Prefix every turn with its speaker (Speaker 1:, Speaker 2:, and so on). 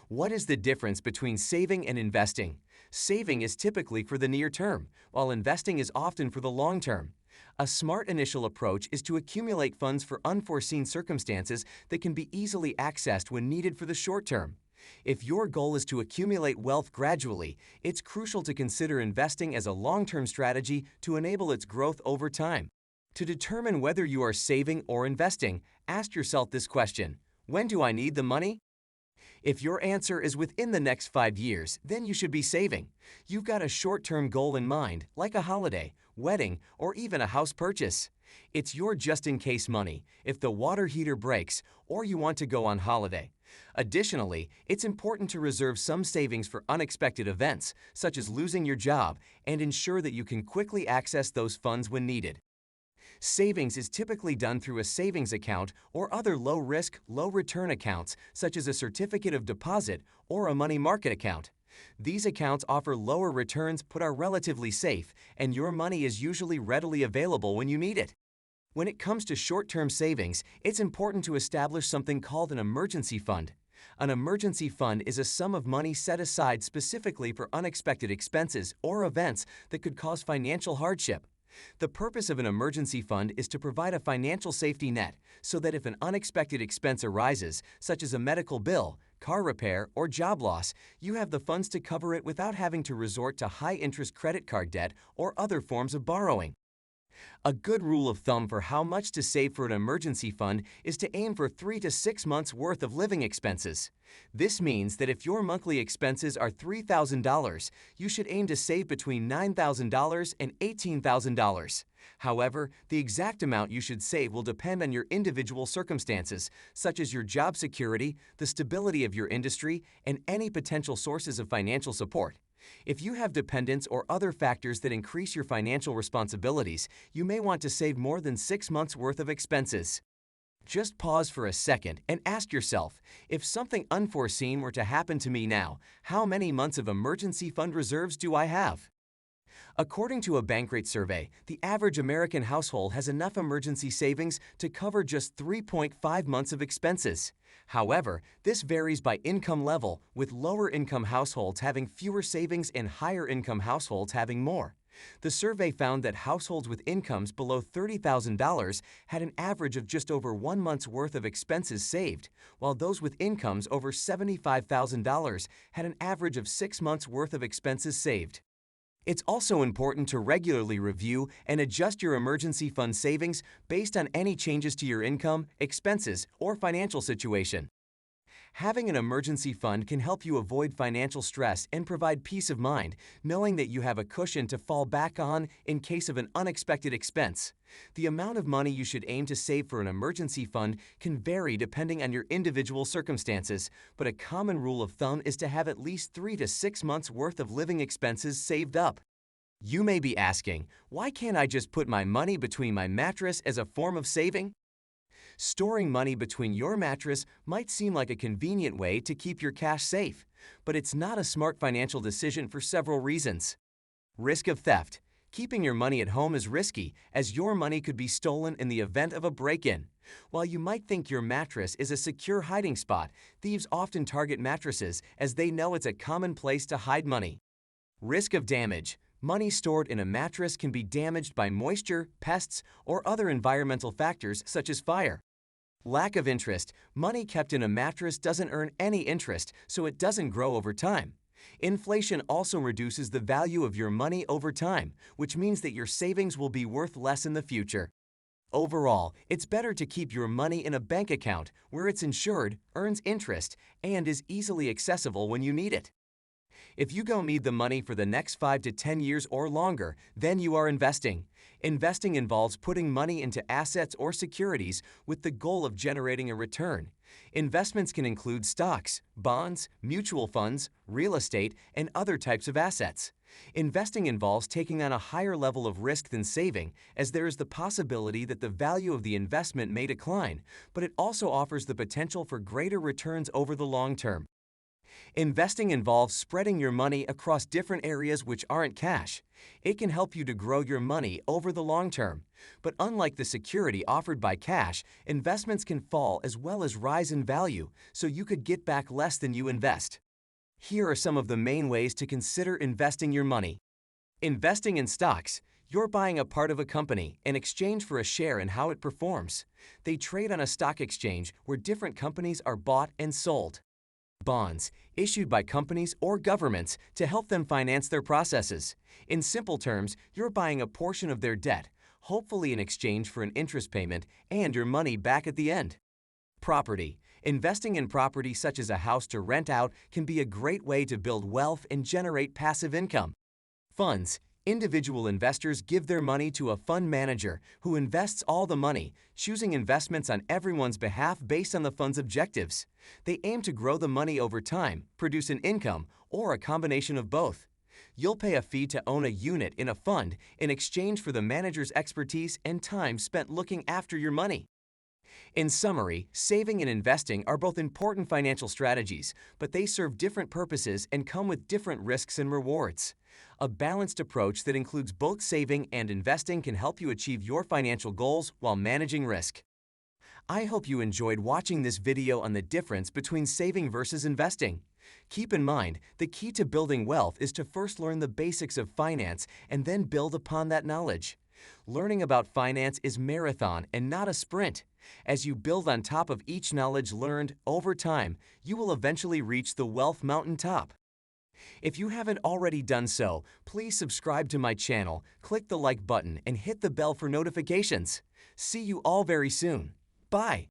Speaker 1: What is the difference between saving and investing? Saving is typically for the near term, while investing is often for the long term. A smart initial approach is to accumulate funds for unforeseen circumstances that can be easily accessed when needed for the short term. If your goal is to accumulate wealth gradually, it's crucial to consider investing as a long-term strategy to enable its growth over time. To determine whether you are saving or investing, ask yourself this question: when do I need the money? If your answer is within the next 5 years, then you should be saving. You've got a short-term goal in mind, like a holiday, wedding, or even a house purchase. It's your just-in-case money if the water heater breaks or you want to go on holiday. Additionally, it's important to reserve some savings for unexpected events, such as losing your job, and ensure that you can quickly access those funds when needed. Savings is typically done through a savings account or other low-risk, low-return accounts, such as a certificate of deposit or a money market account. These accounts offer lower returns but are relatively safe, and your money is usually readily available when you need it. When it comes to short-term savings, it's important to establish something called an emergency fund. An emergency fund is a sum of money set aside specifically for unexpected expenses or events that could cause financial hardship. The purpose of an emergency fund is to provide a financial safety net so that if an unexpected expense arises, such as a medical bill, car repair, or job loss, you have the funds to cover it without having to resort to high-interest credit card debt or other forms of borrowing. A good rule of thumb for how much to save for an emergency fund is to aim for 3 to 6 months' worth of living expenses. This means that if your monthly expenses are $3,000, you should aim to save between $9,000 and $18,000. However, the exact amount you should save will depend on your individual circumstances, such as your job security, the stability of your industry, and any potential sources of financial support. If you have dependents or other factors that increase your financial responsibilities, you may want to save more than 6 months' worth of expenses. Just pause for a second and ask yourself, if something unforeseen were to happen to me now, how many months of emergency fund reserves do I have? According to a Bankrate survey, the average American household has enough emergency savings to cover just 3.5 months of expenses. However, this varies by income level, with lower-income households having fewer savings and higher-income households having more. The survey found that households with incomes below $30,000 had an average of just over 1 month's worth of expenses saved, while those with incomes over $75,000 had an average of 6 months' worth of expenses saved. It's also important to regularly review and adjust your emergency fund savings based on any changes to your income, expenses, or financial situation. Having an emergency fund can help you avoid financial stress and provide peace of mind, knowing that you have a cushion to fall back on in case of an unexpected expense. The amount of money you should aim to save for an emergency fund can vary depending on your individual circumstances, but a common rule of thumb is to have at least 3 to 6 months' worth of living expenses saved up. You may be asking, why can't I just put my money between my mattress as a form of saving? Storing money between your mattress might seem like a convenient way to keep your cash safe, but it's not a smart financial decision for several reasons. Risk of theft. Keeping your money at home is risky, as your money could be stolen in the event of a break-in. While you might think your mattress is a secure hiding spot, thieves often target mattresses as they know it's a common place to hide money. Risk of damage. Money stored in a mattress can be damaged by moisture, pests, or other environmental factors such as fire. Lack of interest. Money kept in a mattress doesn't earn any interest, so it doesn't grow over time. Inflation also reduces the value of your money over time, which means that your savings will be worth less in the future. Overall, it's better to keep your money in a bank account where it's insured, earns interest, and is easily accessible when you need it. If you don't need the money for the next 5 to 10 years or longer, then you are investing. Investing involves putting money into assets or securities with the goal of generating a return. Investments can include stocks, bonds, mutual funds, real estate, and other types of assets. Investing involves taking on a higher level of risk than saving, as there is the possibility that the value of the investment may decline, but it also offers the potential for greater returns over the long term. Investing involves spreading your money across different areas which aren't cash. It can help you to grow your money over the long term. But unlike the security offered by cash, investments can fall as well as rise in value, so you could get back less than you invest. Here are some of the main ways to consider investing your money. Investing in stocks. You're buying a part of a company in exchange for a share in how it performs. They trade on a stock exchange where different companies are bought and sold. Bonds, issued by companies or governments to help them finance their processes. In simple terms, you're buying a portion of their debt, hopefully in exchange for an interest payment and your money back at the end. Property. Investing in property such as a house to rent out can be a great way to build wealth and generate passive income. Funds. Individual investors give their money to a fund manager who invests all the money, choosing investments on everyone's behalf based on the fund's objectives. They aim to grow the money over time, produce an income, or a combination of both. You'll pay a fee to own a unit in a fund in exchange for the manager's expertise and time spent looking after your money. In summary, saving and investing are both important financial strategies, but they serve different purposes and come with different risks and rewards. A balanced approach that includes both saving and investing can help you achieve your financial goals while managing risk. I hope you enjoyed watching this video on the difference between saving versus investing. Keep in mind, the key to building wealth is to first learn the basics of finance and then build upon that knowledge. Learning about finance is marathon and not a sprint. As you build on top of each knowledge learned over time, you will eventually reach the wealth mountaintop. If you haven't already done so, please subscribe to my channel, click the like button, and hit the bell for notifications. See you all very soon. Bye.